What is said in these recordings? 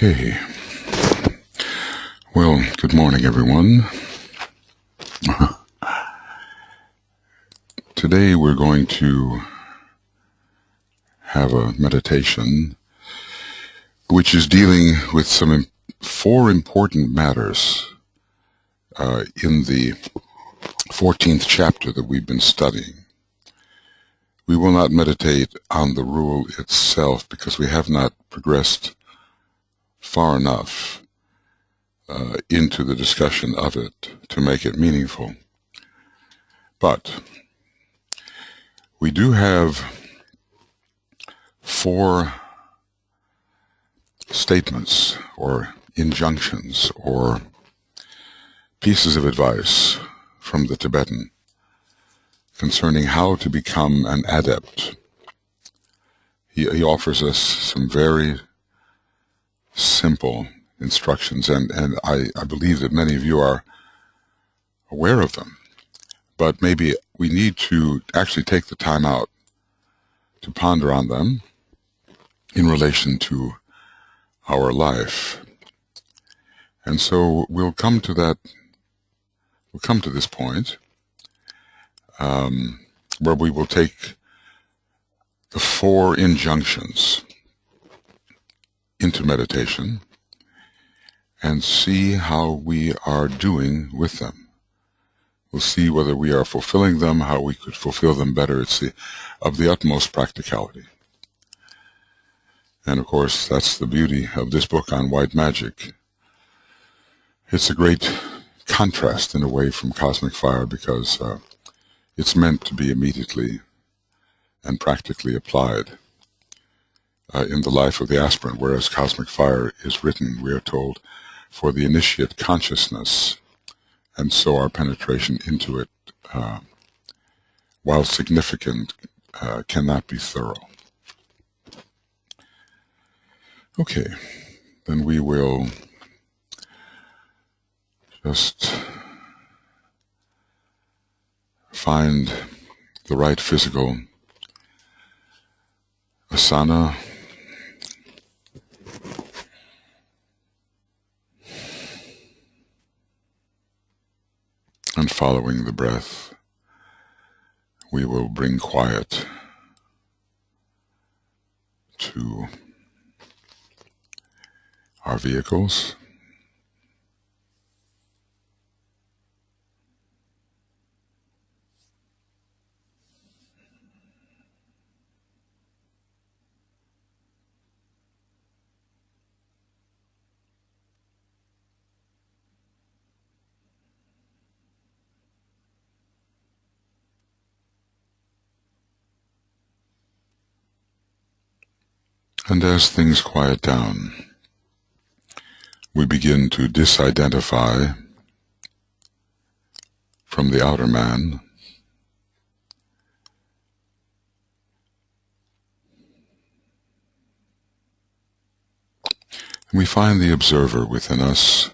Okay. Well, good morning, everyone. Today we're going to have a meditation which is dealing with four important matters in the 14th chapter that we've been studying. We will not meditate on the rule itself because we have not progressed far enough into the discussion of it to make it meaningful. But we do have four statements or injunctions or pieces of advice from the Tibetan concerning how to become an adept. He offers us some very simple instructions, and I believe that many of you are aware of them, but maybe we need to actually take the time out to ponder on them in relation to our life. And so we'll come to this point where we will take the four injunctions into meditation and see how we are doing with them. We'll see whether we are fulfilling them, how we could fulfill them better. It's of the utmost practicality. And of course, that's the beauty of this book on white magic. It's a great contrast in a way from Cosmic Fire because it's meant to be immediately and practically applied in the life of the aspirant, whereas Cosmic Fire is written, we are told, for the initiate consciousness, and so our penetration into it, while significant, cannot be thorough. Okay, then we will just find the right physical asana, and following the breath, we will bring quiet to our vehicles. And as things quiet down, we begin to disidentify from the outer man, and we find the observer within us,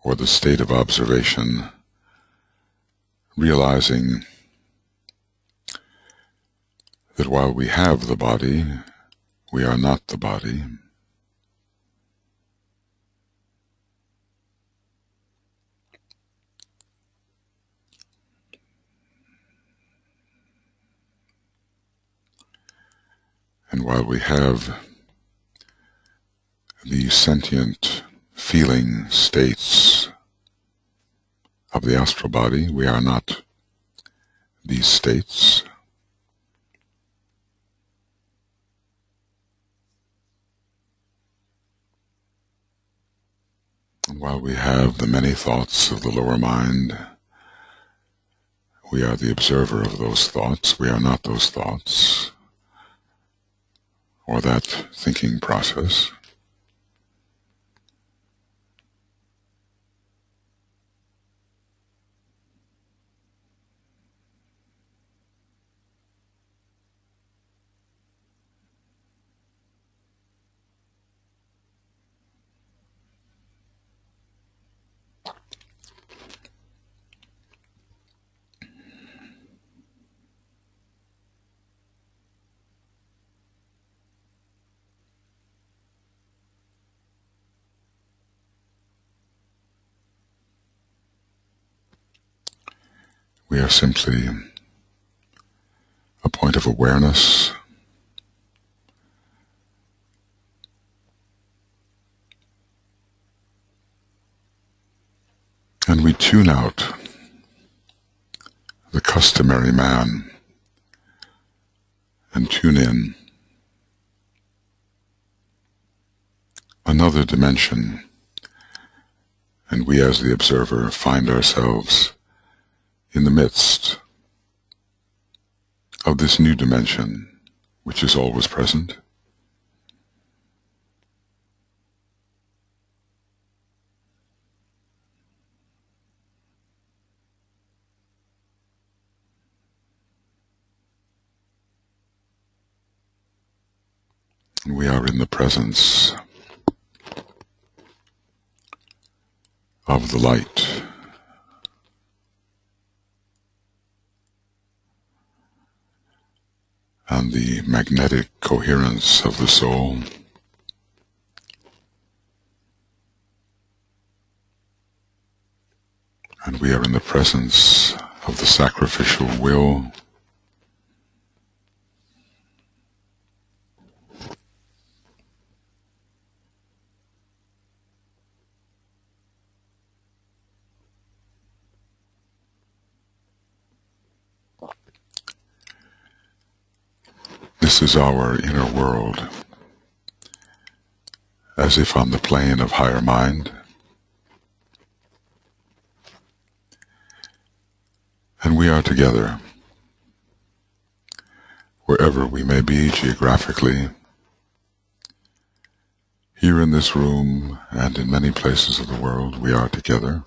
or the state of observation, realizing that while we have the body, we are not the body. And while we have the sentient feeling states of the astral body, we are not these states. And while we have the many thoughts of the lower mind, we are the observer of those thoughts. We are not those thoughts or that thinking process. We are simply a point of awareness, and we tune out the customary man and tune in another dimension, and we as the observer find ourselves in the midst of this new dimension which is always present. And we are in the presence of the light, and the magnetic coherence of the soul, and we are in the presence of the sacrificial will, this is our inner world, as if on the plane of higher mind, and we are together, wherever we may be geographically, here in this room and in many places of the world, we are together.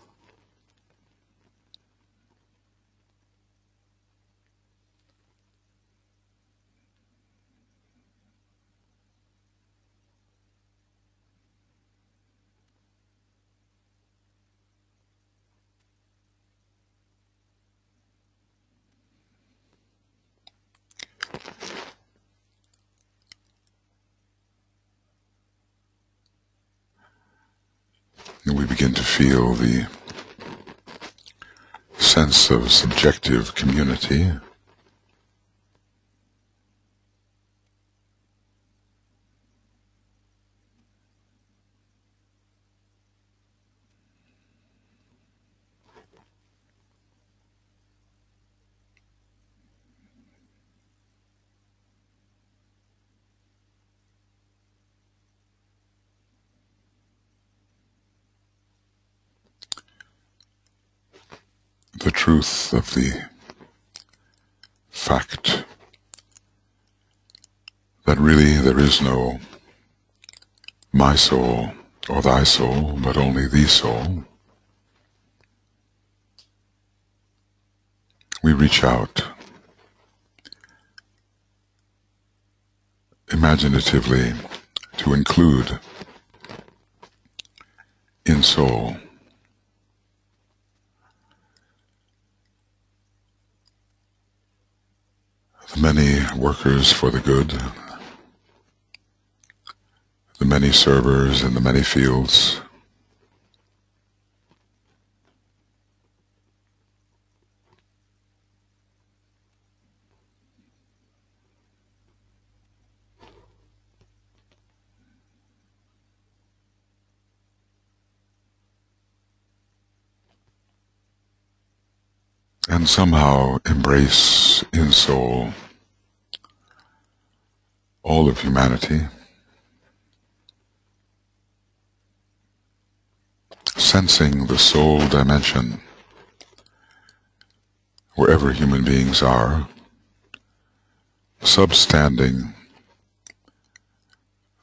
And we begin to feel the sense of subjective community, the truth of the fact that really there is no my soul or thy soul, but only the soul. We reach out imaginatively to include in soul the many workers for the good, the many servers in the many fields, and somehow embrace in soul all of humanity, sensing the soul dimension wherever human beings are, substanding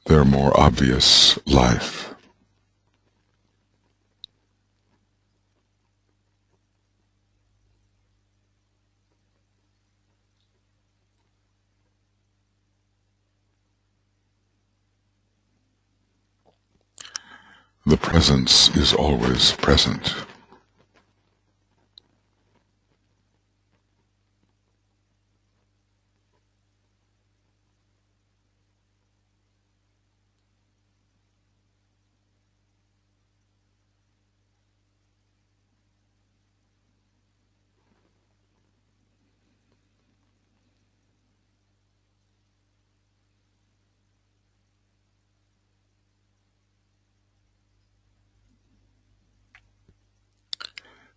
their more obvious life. The presence is always present.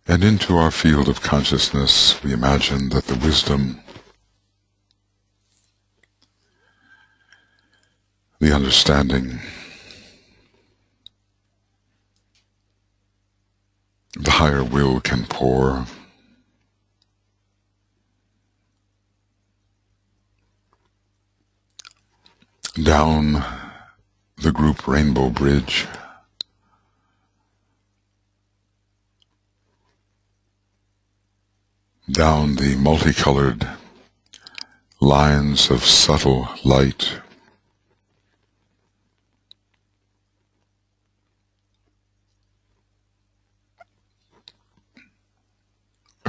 And into our field of consciousness, we imagine that the wisdom, the understanding, the higher will can pour down the group Rainbow Bridge, down the multicolored lines of subtle light,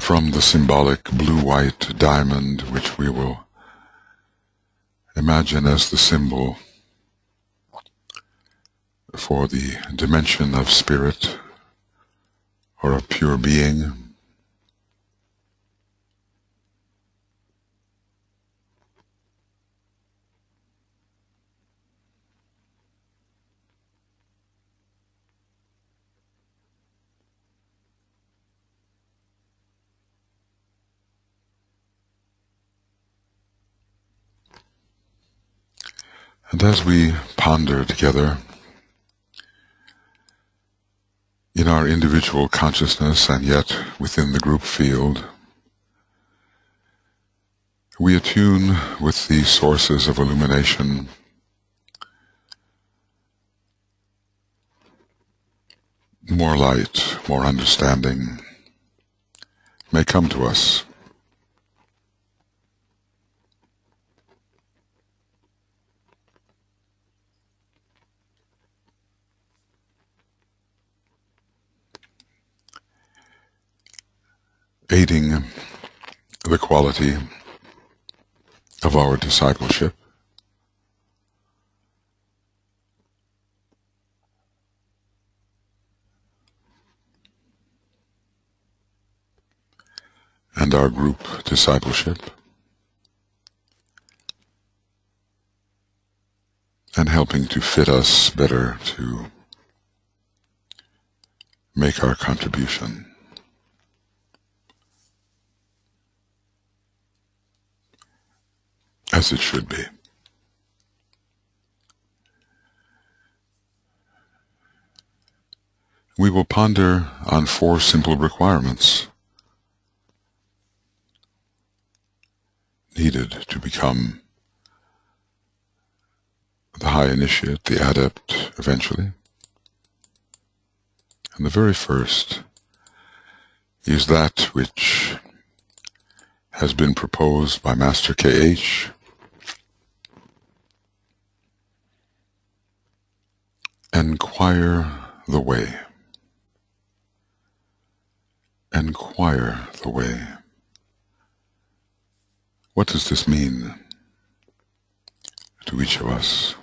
from the symbolic blue-white diamond, which we will imagine as the symbol for the dimension of spirit or of pure being, and as we ponder together in our individual consciousness and yet within the group field, we attune with the sources of illumination, more light, more understanding may come to us. Aiding the quality of our discipleship, and our group discipleship, and helping to fit us better to make our contribution. As it should be. We will ponder on 4 simple requirements needed to become the high initiate, the adept, eventually. And the very first is that which has been proposed by Master K.H. Enquire the way. Enquire the way. What does this mean to each of us?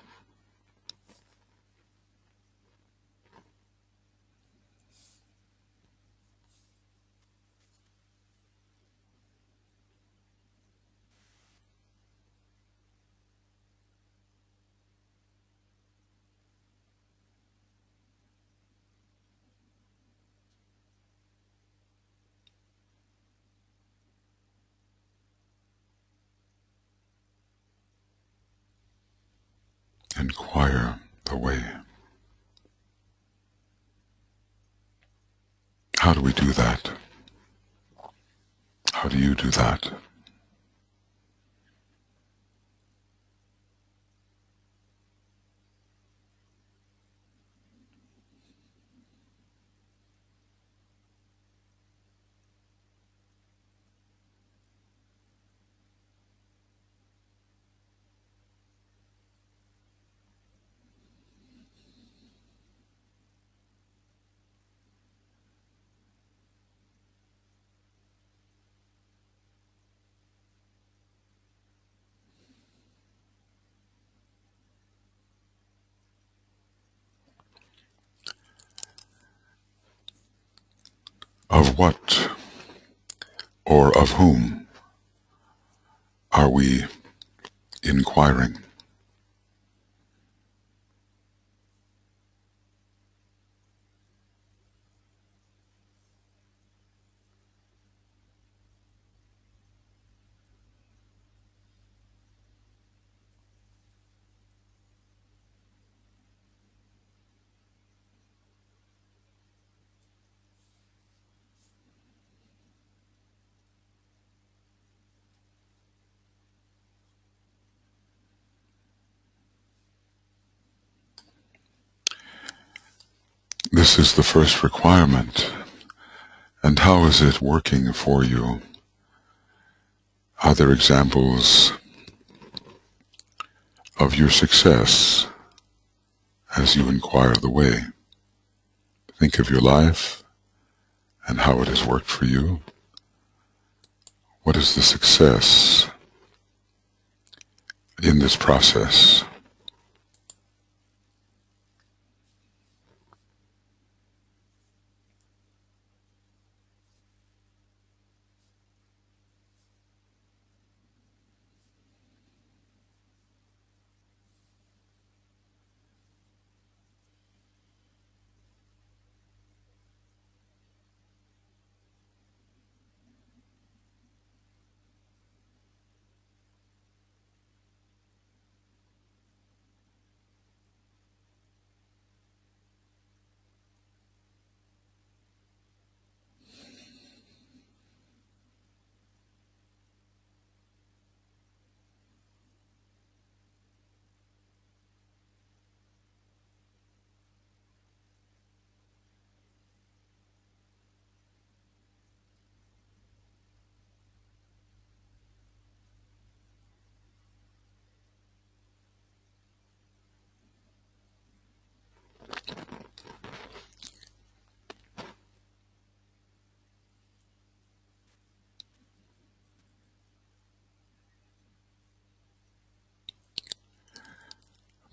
Enquire the way. How do we do that? How do you do that? Of what or of whom are we inquiring? This is the first requirement. And how is it working for you? Are there examples of your success as you inquire the way? Think of your life and how it has worked for you. What is the success in this process?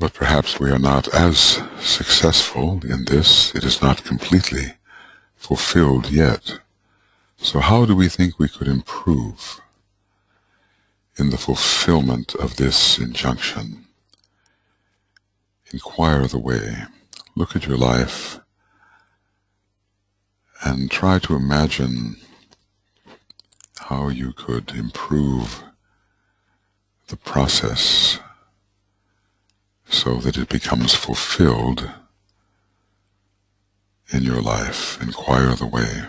But perhaps we are not as successful in this. It is not completely fulfilled yet. So how do we think we could improve in the fulfillment of this injunction? Inquire the way. Look at your life and try to imagine how you could improve the process so that it becomes fulfilled in your life. Inquire the way.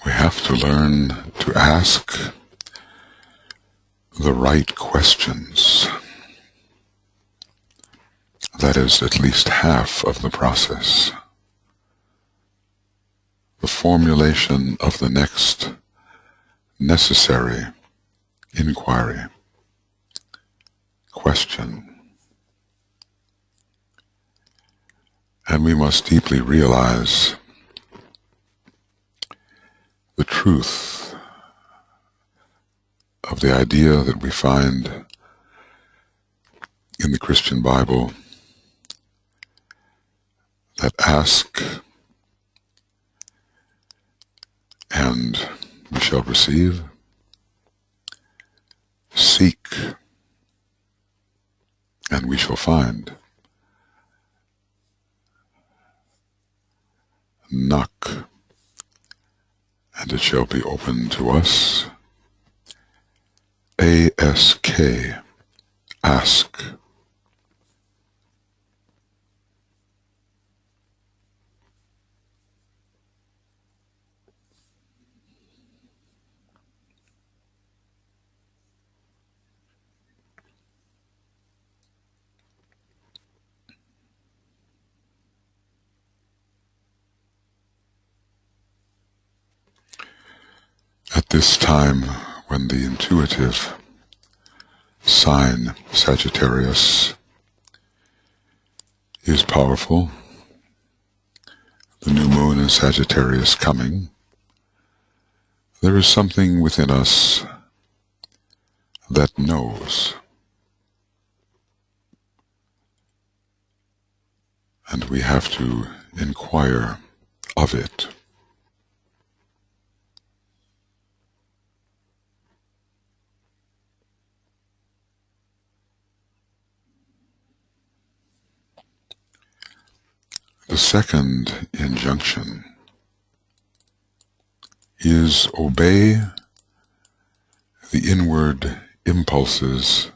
We have to learn to ask the right questions. That is at least half of the process. The formulation of the next necessary inquiry, question. And we must deeply realize the truth of the idea that we find in the Christian Bible that ask and we shall receive, seek and we shall find, knock and it shall be opened to us. A-S-K, ask. At this time, when the intuitive sign Sagittarius is powerful, the new moon in Sagittarius coming, there is something within us that knows, and we have to inquire of it. The second injunction is obey the inward impulses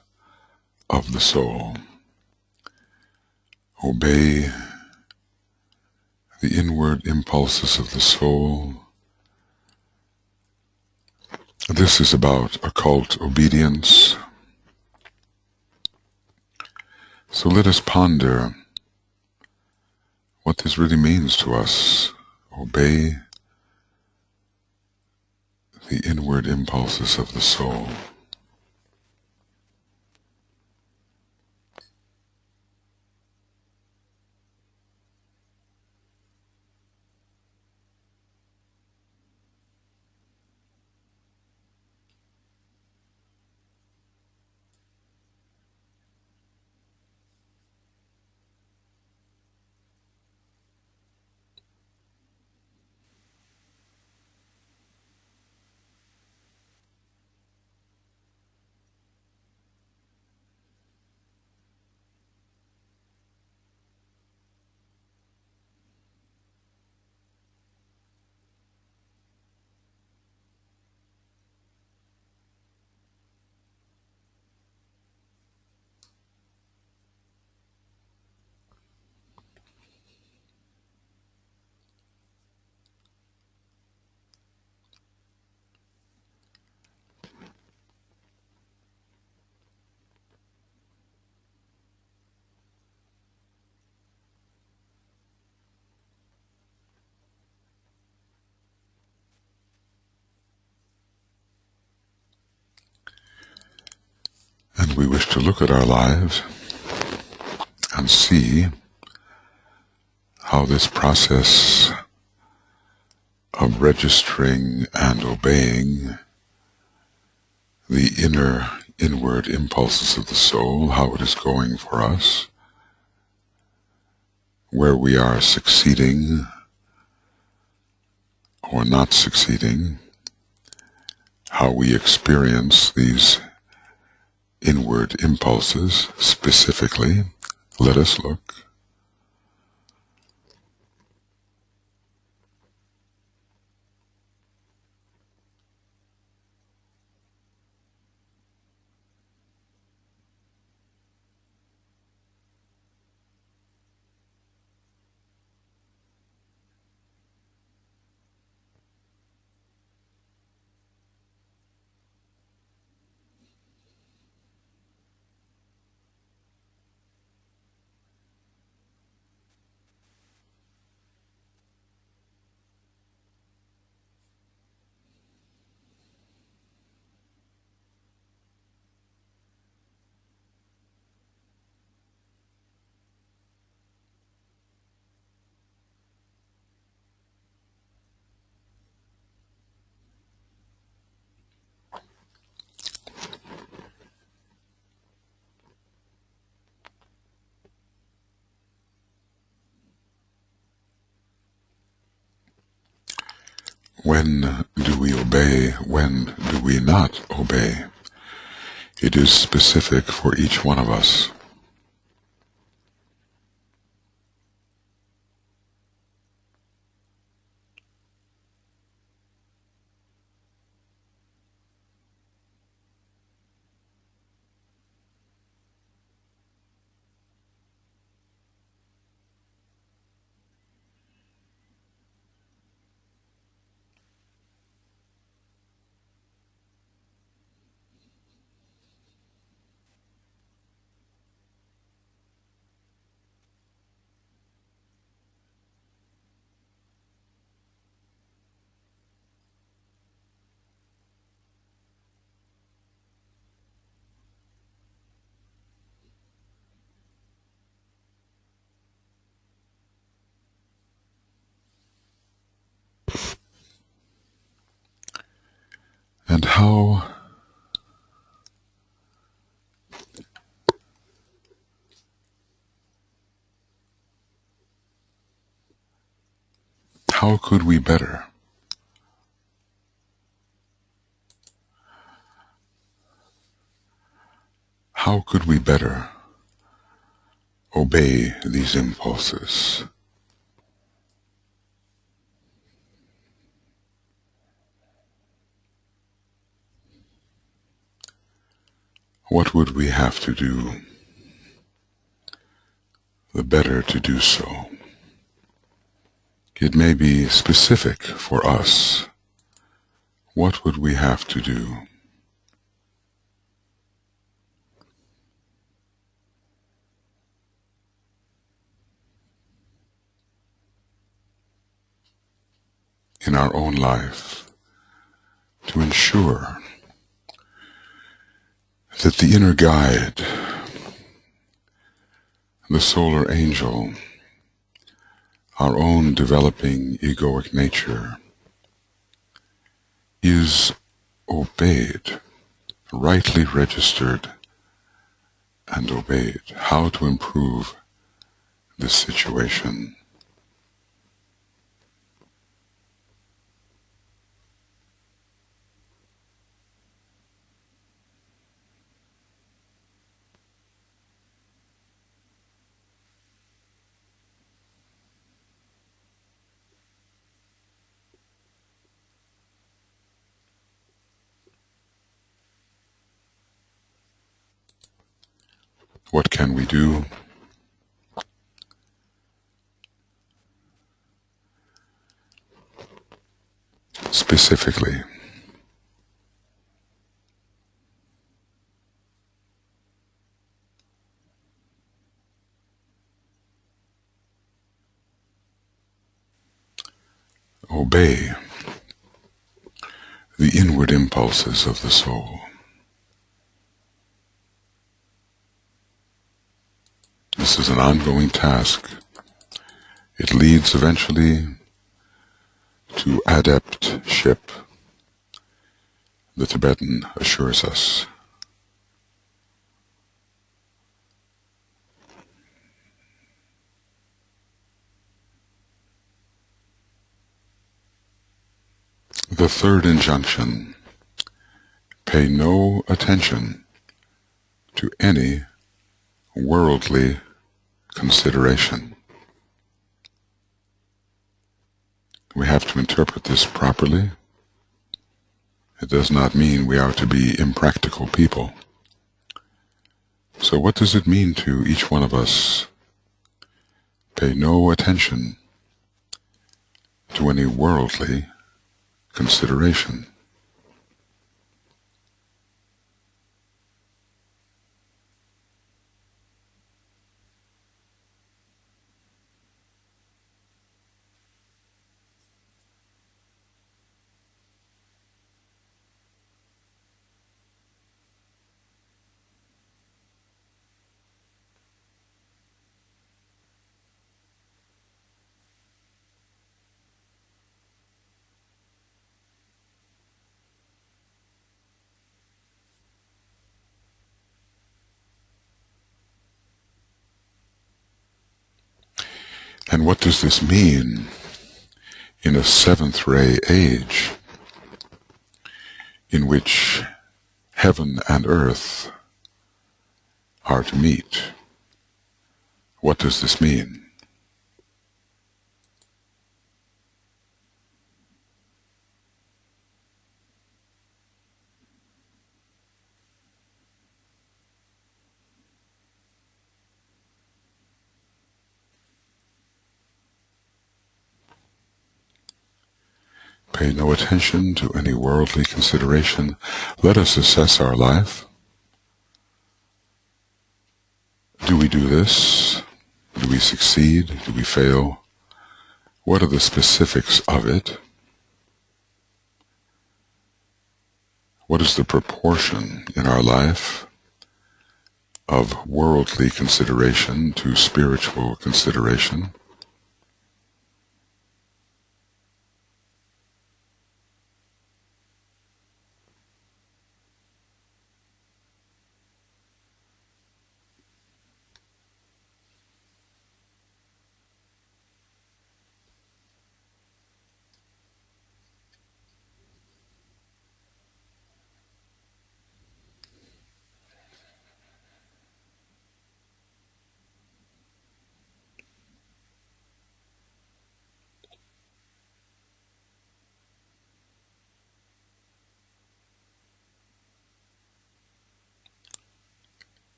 of the soul. Obey the inward impulses of the soul. This is about occult obedience. So let us ponder what this really means to us. Obey the inward impulses of the soul. And we wish to look at our lives and see how this process of registering and obeying the inward impulses of the soul, how it is going for us, where we are succeeding or not succeeding, how we experience these inward impulses specifically. Let us look. When do we obey? When do we not obey? It is specific for each one of us. And how could we better? How could we better obey these impulses? What would we have to do the better to do so? It may be specific for us. What would we have to do? In our own life to ensure that the inner guide, the solar angel, our own developing egoic nature, is obeyed, rightly registered and obeyed. How to improve this situation? What can we do? Specifically, obey the inward impulses of the soul. This is an ongoing task. It leads eventually to adeptship, the Tibetan assures us. The third injunction: pay no attention to any worldly consideration. We have to interpret this properly. It does not mean we are to be impractical people. So what does it mean to each one of us? Pay no attention to any worldly consideration. And what does this mean in a seventh ray age in which heaven and earth are to meet? What does this mean? Pay no attention to any worldly consideration. Let us assess our life. Do we do this? Do we succeed? Do we fail? What are the specifics of it? What is the proportion in our life of worldly consideration to spiritual consideration?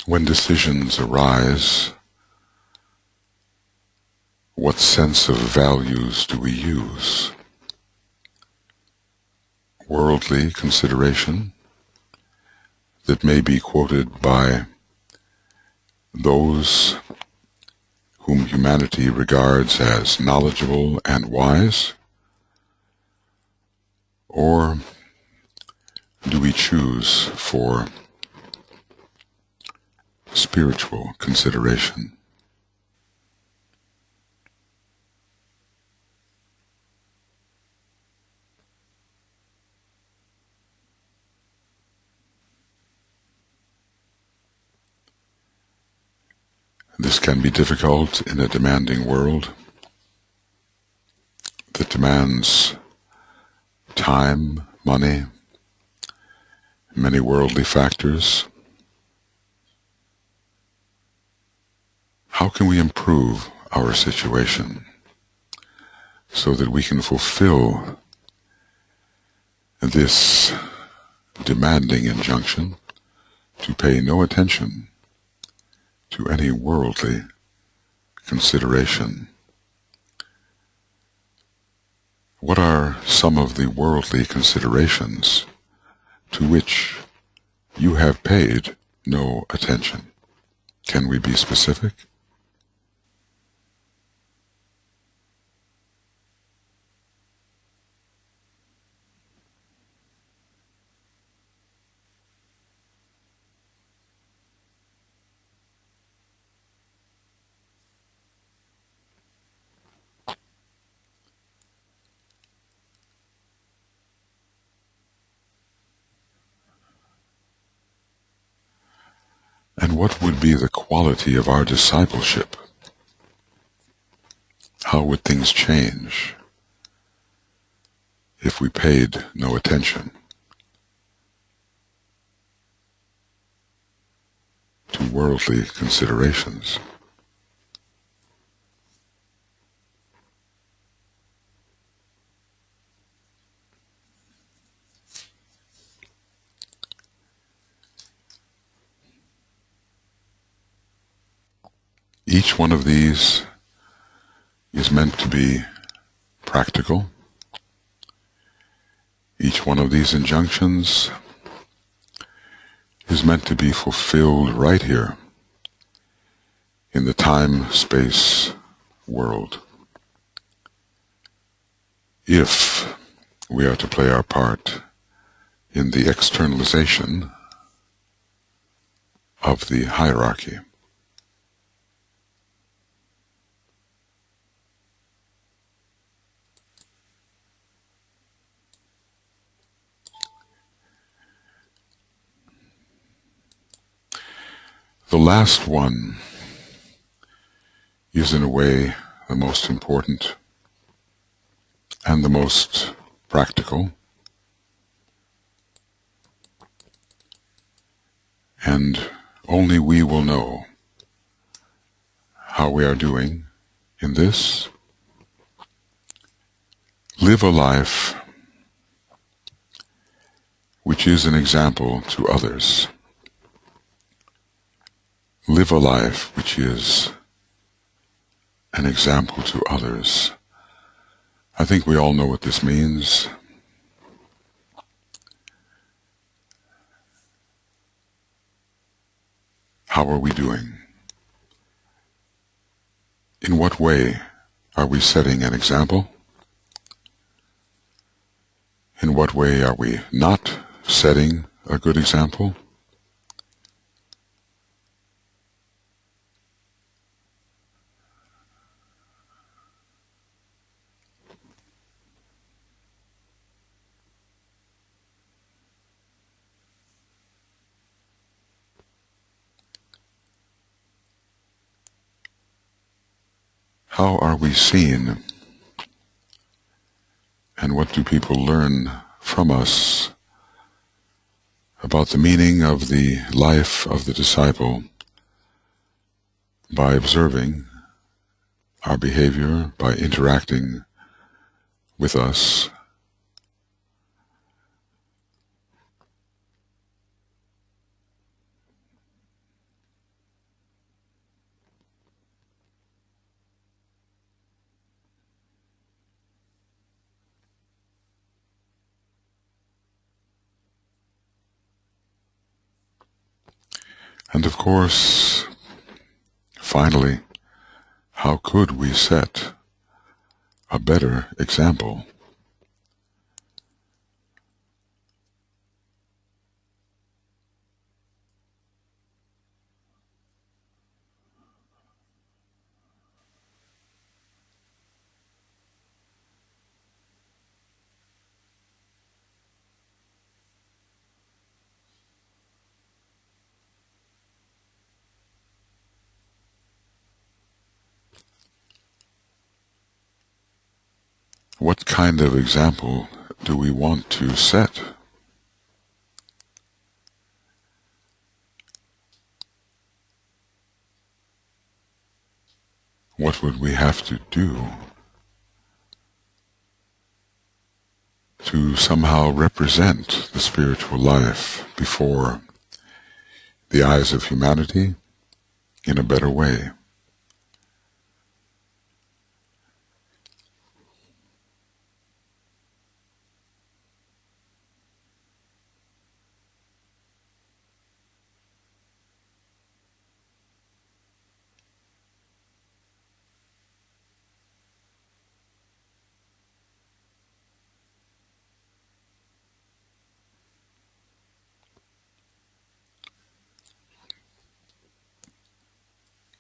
When decisions arise, what sense of values do we use? Worldly consideration that may be quoted by those whom humanity regards as knowledgeable and wise? Or do we choose for spiritual consideration? This can be difficult in a demanding world that demands time, money, many worldly factors. How can we improve our situation so that we can fulfill this demanding injunction to pay no attention to any worldly consideration? What are some of the worldly considerations to which you have paid no attention? Can we be specific? And what would be the quality of our discipleship? How would things change if we paid no attention to worldly considerations? Each one of these is meant to be practical. Each one of these injunctions is meant to be fulfilled right here in the time-space world. If we are to play our part in the externalization of the hierarchy. The last one is in a way the most important and the most practical, and only we will know how we are doing in this. Live a life which is an example to others. Live a life which is an example to others. I think we all know what this means. How are we doing? In what way are we setting an example? In what way are we not setting a good example? How are we seen? And what do people learn from us about the meaning of the life of the disciple by observing our behavior, by interacting with us? And of course, finally, how could we set a better example? What kind of example do we want to set? What would we have to do to somehow represent the spiritual life before the eyes of humanity in a better way?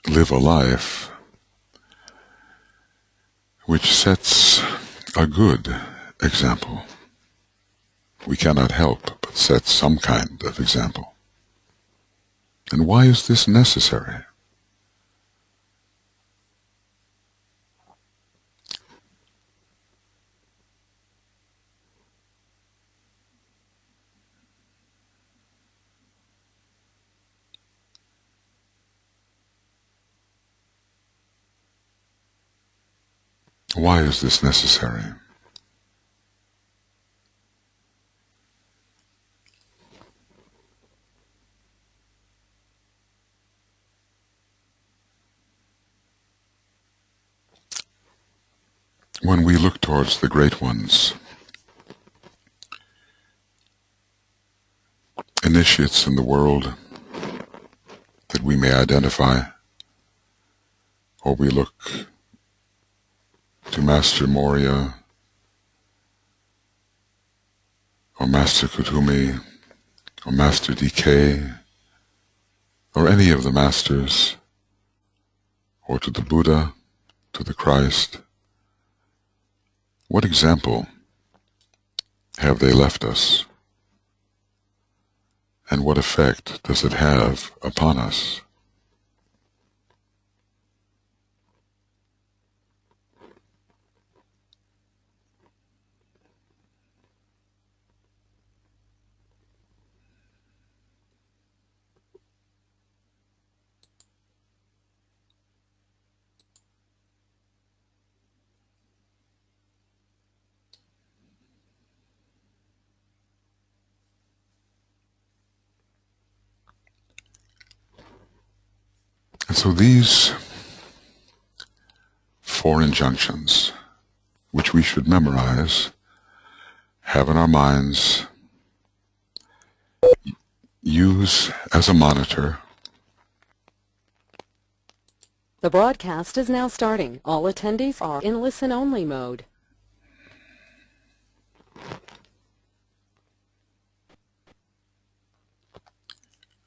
Live a life which sets a good example. We cannot help but set some kind of example. And why is this necessary? Why is this necessary? When we look towards the great ones, initiates in the world that we may identify, or we look to Master Moria, or Master Kuthumi, or Master DK, or any of the masters, or to the Buddha, to the Christ, what example have they left us? And what effect does it have upon us? And so these four injunctions, which we should memorize, have in our minds, use as a monitor. The broadcast is now starting. All attendees are in listen-only mode.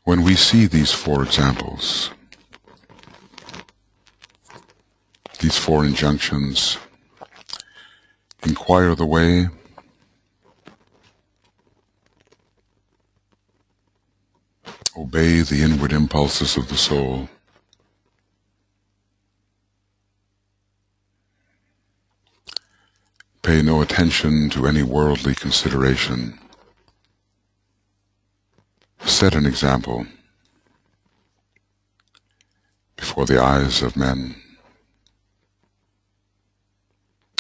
When we see these four examples, these four injunctions, inquire the way, obey the inward impulses of the soul, pay no attention to any worldly consideration, set an example before the eyes of men.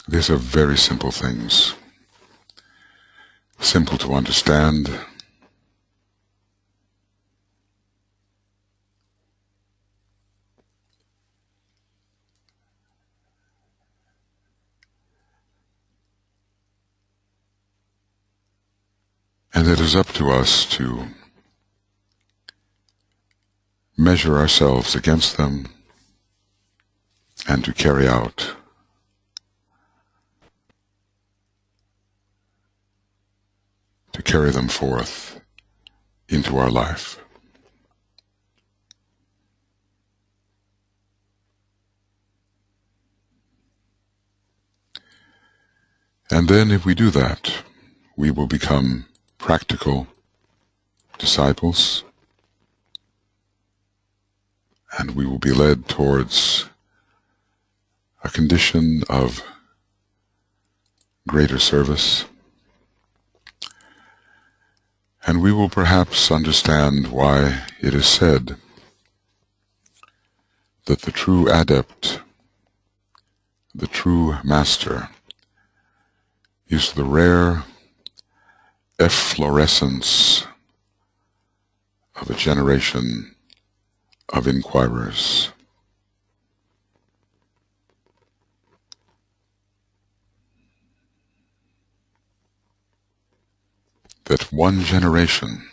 These are very simple things, simple to understand, and it is up to us to measure ourselves against them and to carry them forth into our life. And then if we do that, we will become practical disciples, and we will be led towards a condition of greater service, and we will perhaps understand why it is said that the true adept, the true master, is the rare efflorescence of a generation of inquirers. That one generation,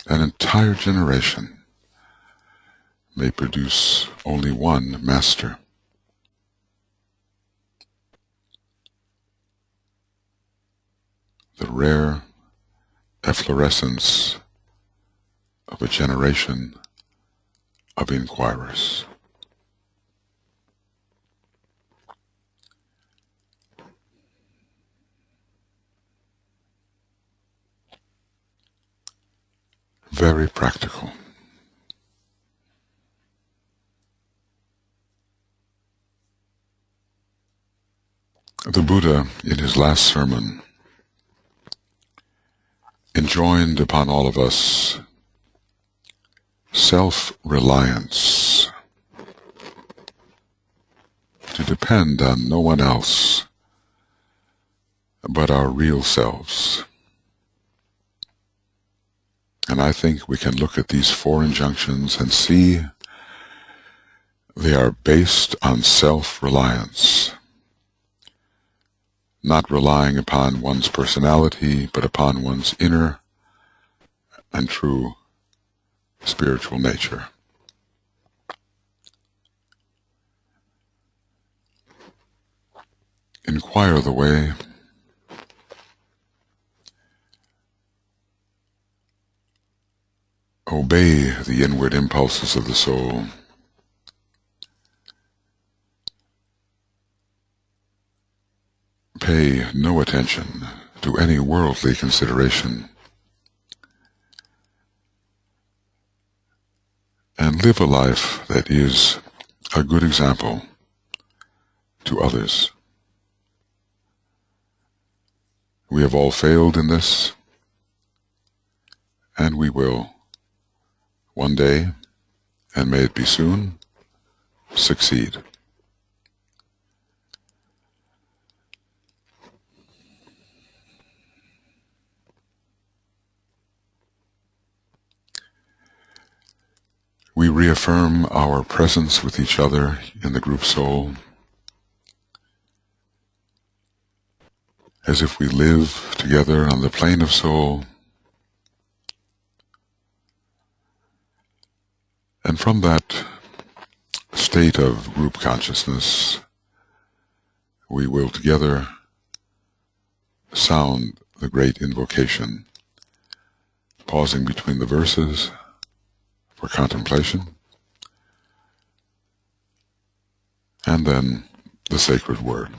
an entire generation, may produce only one master. The rare efflorescence of a generation of inquirers. Very practical. The Buddha, in his last sermon, enjoined upon all of us self-reliance, to depend on no one else but our real selves. And I think we can look at these four injunctions and see they are based on self-reliance, not relying upon one's personality, but upon one's inner and true spiritual nature. Inquire the way. Obey the inward impulses of the soul. Pay no attention to any worldly consideration, and live a life that is a good example to others. We have all failed in this, and we will one day, and may it be soon, succeed. We reaffirm our presence with each other in the group soul, as if we live together on the plane of soul, and from that state of group consciousness, we will together sound the great invocation, pausing between the verses for contemplation, and then the sacred word.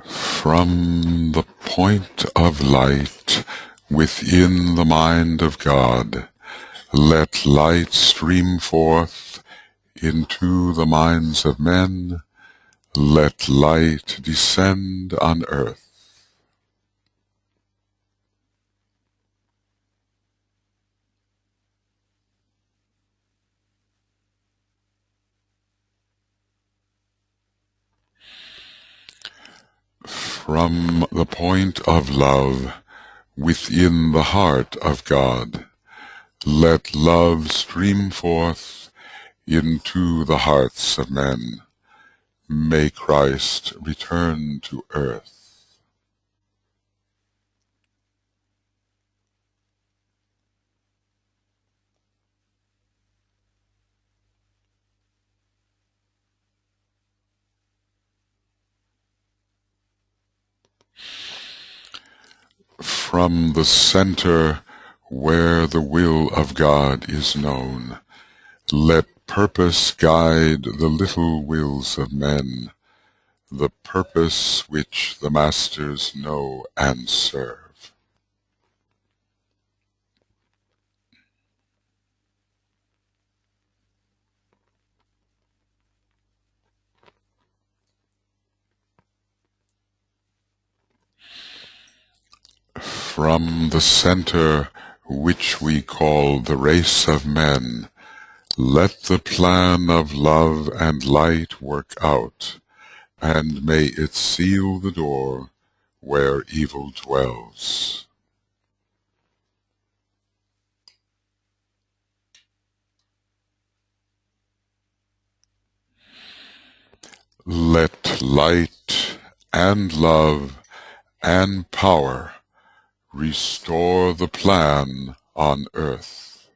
From the point of light within the mind of God, let light stream forth into the minds of men. Let light descend on earth. From the point of love within the heart of God, let love stream forth into the hearts of men. may Christ return to earth. From the center where the will of God is known, let purpose guide the little wills of men, the purpose which the masters know and serve. From the center which we call the race of men, let the plan of love and light work out, and may it seal the door where evil dwells. Let light and love and power restore the plan on earth.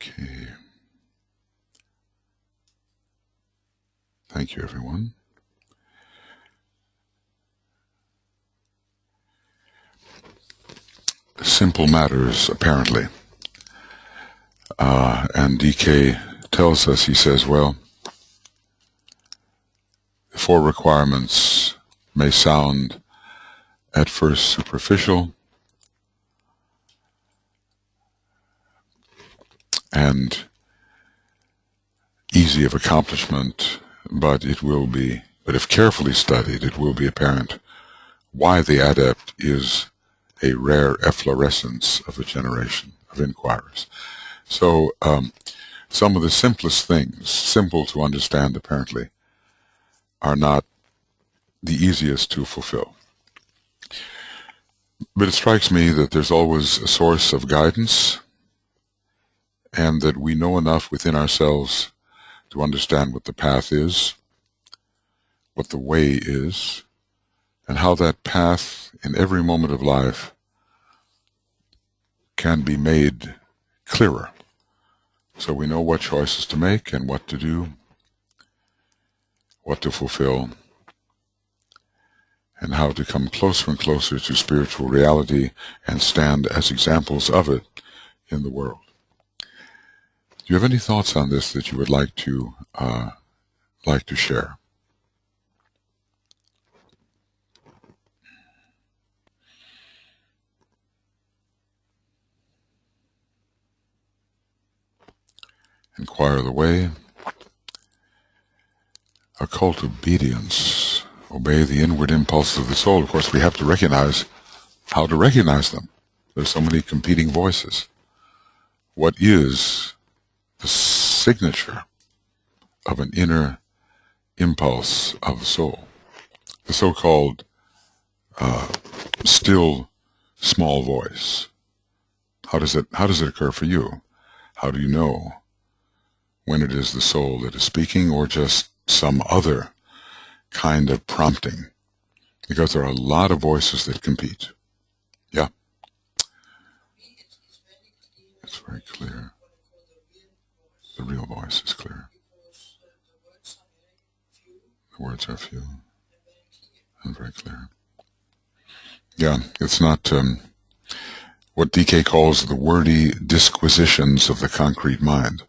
Okay. Thank you, everyone. Simple matters, apparently. And DK tells us, he says, well, the four requirements may sound at first superficial and easy of accomplishment, but if carefully studied, it will be apparent why the adept is a rare efflorescence of a generation of inquirers. So some of the simplest things, simple to understand apparently, are not the easiest to fulfill. But it strikes me that there's always a source of guidance, and that we know enough within ourselves to understand what the path is, what the way is, and how that path in every moment of life can be made clearer. So we know what choices to make and what to do, what to fulfill, and how to come closer and closer to spiritual reality and stand as examples of it in the world. Do you have any thoughts on this that you would like to share? Inquire the way. Occult obedience. obey the inward impulses of the soul. Of course, we have to recognize how to recognize them. There's so many competing voices. What is the signature of an inner impulse of the soul? The so-called still small voice. How does it occur for you? How do you know when it is the soul that is speaking or just some other kind of prompting? Because there are a lot of voices that compete. Yeah. It's very clear. The real voice is clear. The words are few and very clear. Yeah, it's not what DK calls the wordy disquisitions of the concrete mind.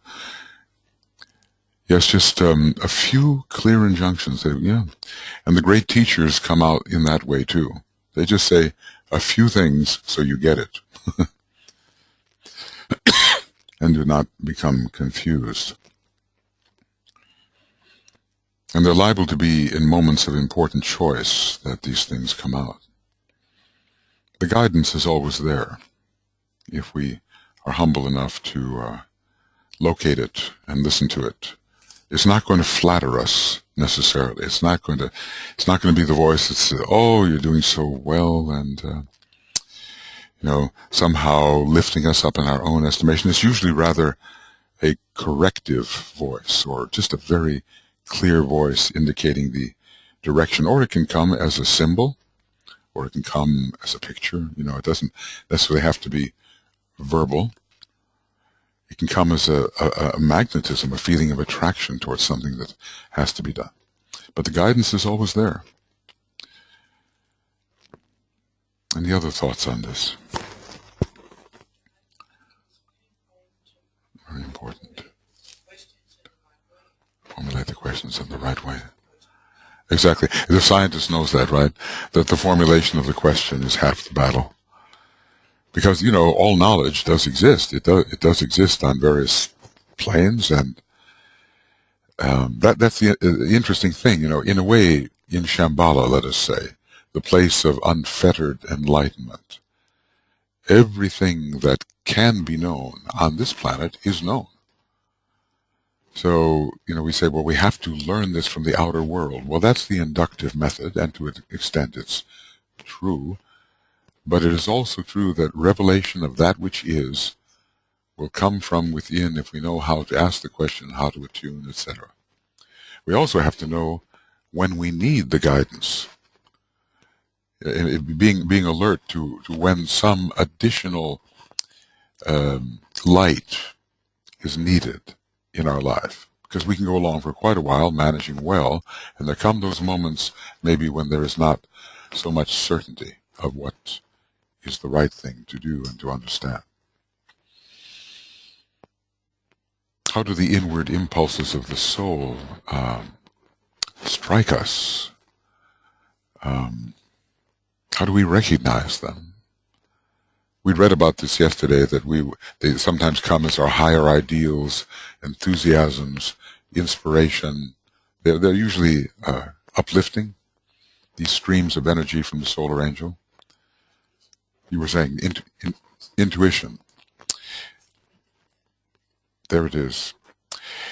Yes, just a few clear injunctions. Yeah, and the great teachers come out in that way too. They just say a few things so you get it, and do not become confused. And they're liable to be in moments of important choice that these things come out. The guidance is always there if we are humble enough to locate it and listen to it. It's not going to flatter us necessarily. It's not going to be the voice that says, "Oh, you're doing so well," and somehow lifting us up in our own estimation. It's usually rather a corrective voice, or just a very clear voice indicating the direction. Or it can come as a symbol, or it can come as a picture. It doesn't necessarily have to be verbal. It can come as a magnetism, a feeling of attraction towards something that has to be done. But the guidance is always there. Any other thoughts on this? Very important. Formulate the questions in the right way. Exactly. The scientist knows that, right? That the formulation of the question is half the battle. Because, all knowledge does exist. It does exist on various planes, and that's the interesting thing. In a way, in Shambhala, let us say, the place of unfettered enlightenment, everything that can be known on this planet is known. So, we say, well, we have to learn this from the outer world. Well, that's the inductive method, and to an extent it's true. But it is also true that revelation of that which is will come from within if we know how to ask the question, how to attune, etc. We also have to know when we need the guidance. Being alert to when some additional light is needed in our life. Because we can go along for quite a while managing well, and there come those moments maybe when there is not so much certainty of what is the right thing to do and to understand. How do the inward impulses of the soul strike us? How do we recognize them? We read about this yesterday, that they sometimes come as our higher ideals, enthusiasms, inspiration. They're usually uplifting, these streams of energy from the solar angel. You were saying intuition. There it is.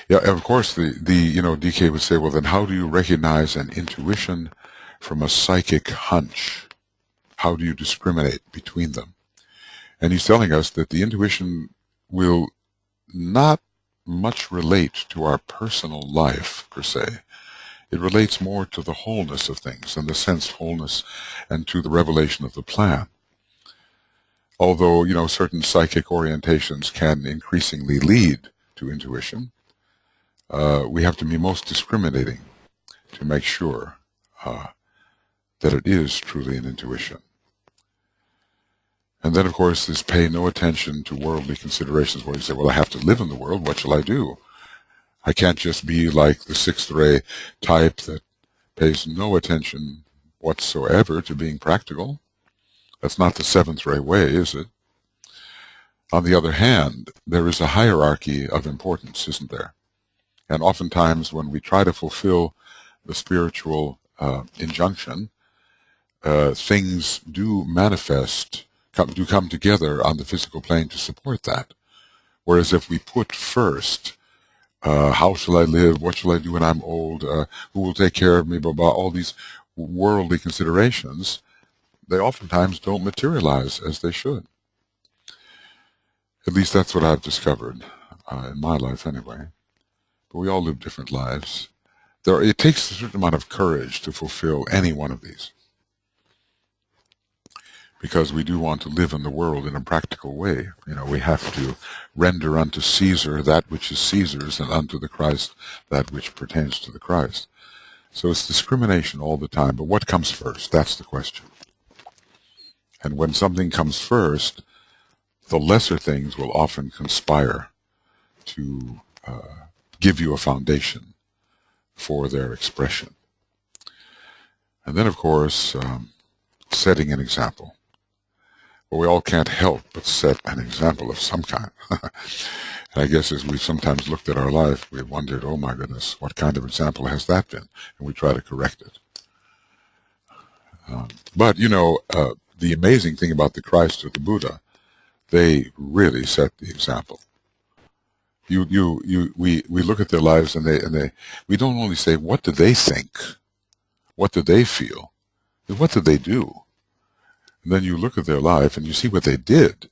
Yeah, of course, DK would say, well, then how do you recognize an intuition from a psychic hunch? How do you discriminate between them? And he's telling us that the intuition will not much relate to our personal life, per se. It relates more to the wholeness of things, and the sensed wholeness, and to the revelation of the plan. Although, certain psychic orientations can increasingly lead to intuition, we have to be most discriminating to make sure that it is truly an intuition. And then, of course, is pay no attention to worldly considerations where you say, well, I have to live in the world. What shall I do? I can't just be like the sixth ray type that pays no attention whatsoever to being practical. That's not the seventh ray way, is it? On the other hand, there is a hierarchy of importance, isn't there? And oftentimes when we try to fulfill the spiritual injunction, things do manifest, come together on the physical plane to support that. Whereas if we put first, how shall I live? What shall I do when I'm old? Who will take care of me? Blah, blah, all these worldly considerations, they oftentimes don't materialize as they should. At least that's what I've discovered in my life anyway. But we all live different lives. It takes a certain amount of courage to fulfill any one of these, because we do want to live in the world in a practical way. You know, we have to render unto Caesar that which is Caesar's, and unto the Christ that which pertains to the Christ. So it's discrimination all the time. But what comes first? That's the question. And when something comes first, the lesser things will often conspire to give you a foundation for their expression. And then, of course, setting an example. Well, we all can't help but set an example of some kind. And I guess as we've sometimes looked at our life, we've wondered, oh my goodness, what kind of example has that been? And we try to correct it. But, you know, the amazing thing about the Christ or the Buddha, they really set the example. We look at their lives, and we don't only say, what did they think? What did they feel? What did they do? And then you look at their life and you see what they did.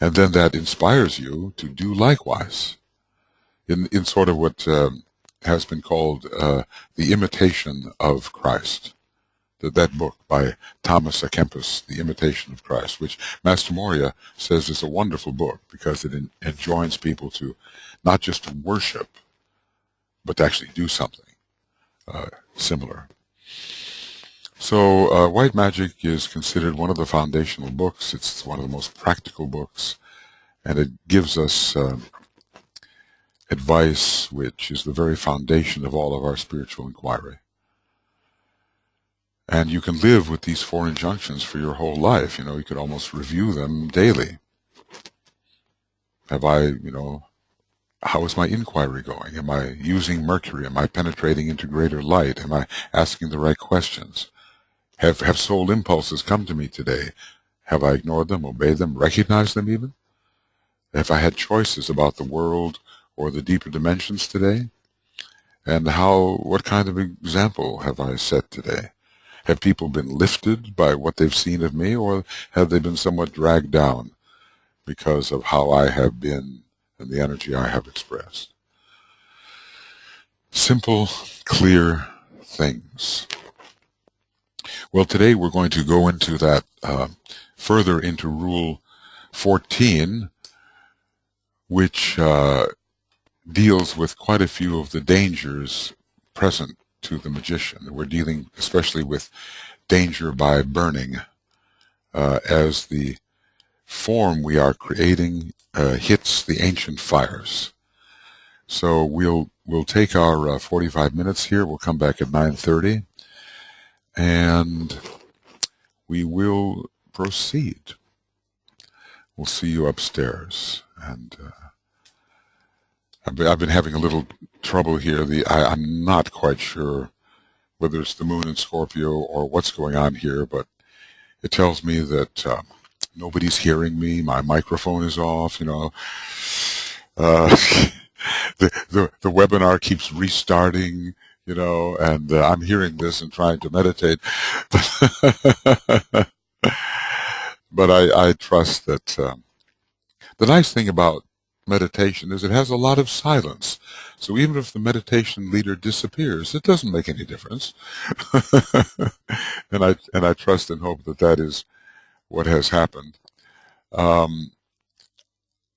And then that inspires you to do likewise. In sort of what has been called the imitation of Christ. That book by Thomas à Kempis, The Imitation of Christ, which Master Moria says is a wonderful book because it enjoins people to not just to worship, but to actually do something similar. So White Magic is considered one of the foundational books. It's one of the most practical books, and it gives us advice which is the very foundation of all of our spiritual inquiry. And you can live with these 4 injunctions for your whole life. You know, you could almost review them daily. Have I, you know, how is my inquiry going? Am I using Mercury? Am I penetrating into greater light? Am I asking the right questions? Have soul impulses come to me today? Have I ignored them, obeyed them, recognized them even? Have I had choices about the world or the deeper dimensions today? And what kind of example have I set today? Have people been lifted by what they've seen of me, or have they been somewhat dragged down because of how I have been and the energy I have expressed? Simple, clear things. Well, today we're going to go into that further into Rule 14, which deals with quite a few of the dangers present to the magician. We're dealing especially with danger by burning as the form we are creating hits the ancient fires. So we'll take our 45 minutes here. We'll come back at 9:30. And we will proceed. We'll see you upstairs. And I've been having a little trouble here. I'm not quite sure whether it's the moon in Scorpio or what's going on here, but it tells me that nobody's hearing me. My microphone is off. You know, the webinar keeps restarting. You know, and I'm hearing this and trying to meditate, but I trust that the nice thing about meditation is it has a lot of silence. So even if the meditation leader disappears, it doesn't make any difference. and I trust and hope that that is what has happened.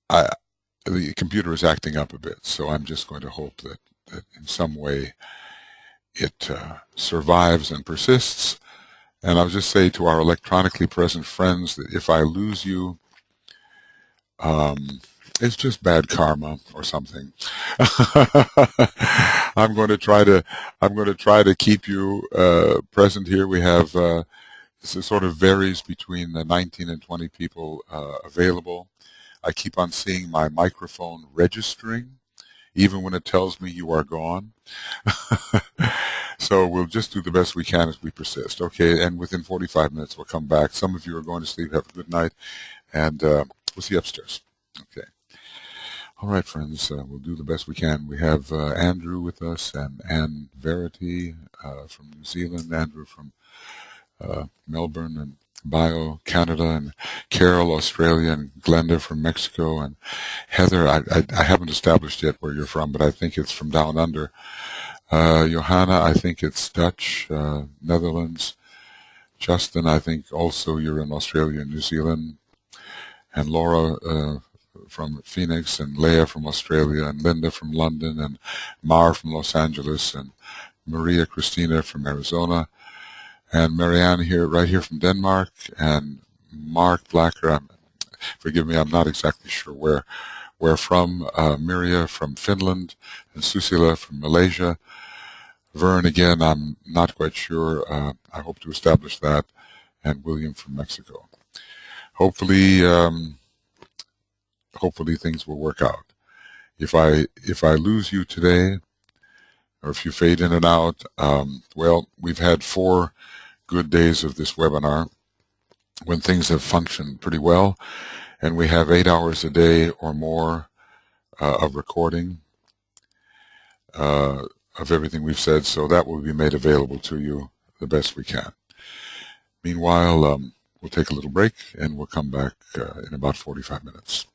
The computer is acting up a bit, so I'm just going to hope that in some way it survives and persists. And I'll just say to our electronically present friends that if I lose you, it's just bad karma or something. I'm going to try to keep you present here. We have this sort of varies between the 19 and 20 people available. I keep on seeing my microphone registering, even when it tells me you are gone. So we'll just do the best we can as we persist. Okay, and within 45 minutes we'll come back. Some of you are going to sleep. Have a good night, and we'll see you upstairs. Okay. All right, friends, we'll do the best we can. We have Andrew with us and Anne Verity from New Zealand, Andrew from Melbourne, and Bio, Canada, and Carol, Australia, and Glenda from Mexico, and Heather, I haven't established yet where you're from, but I think it's from down under. Johanna, I think it's Dutch, Netherlands. Justin, I think also you're in Australia and New Zealand. And Laura from Phoenix, and Leah from Australia, and Linda from London, and Mar from Los Angeles, and Maria Christina from Arizona, and Marianne here, right here from Denmark, and Mark Blacker, forgive me, I'm not exactly sure where from, Miria from Finland, and Susila from Malaysia. Vern, again, I'm not quite sure. I hope to establish that, and William from Mexico. Hopefully things will work out. If I lose you today, or if you fade in and out, well, we've had 4 good days of this webinar when things have functioned pretty well, and we have 8 hours a day or more of recording of everything we've said, so that will be made available to you the best we can. Meanwhile, we'll take a little break, and we'll come back in about 45 minutes.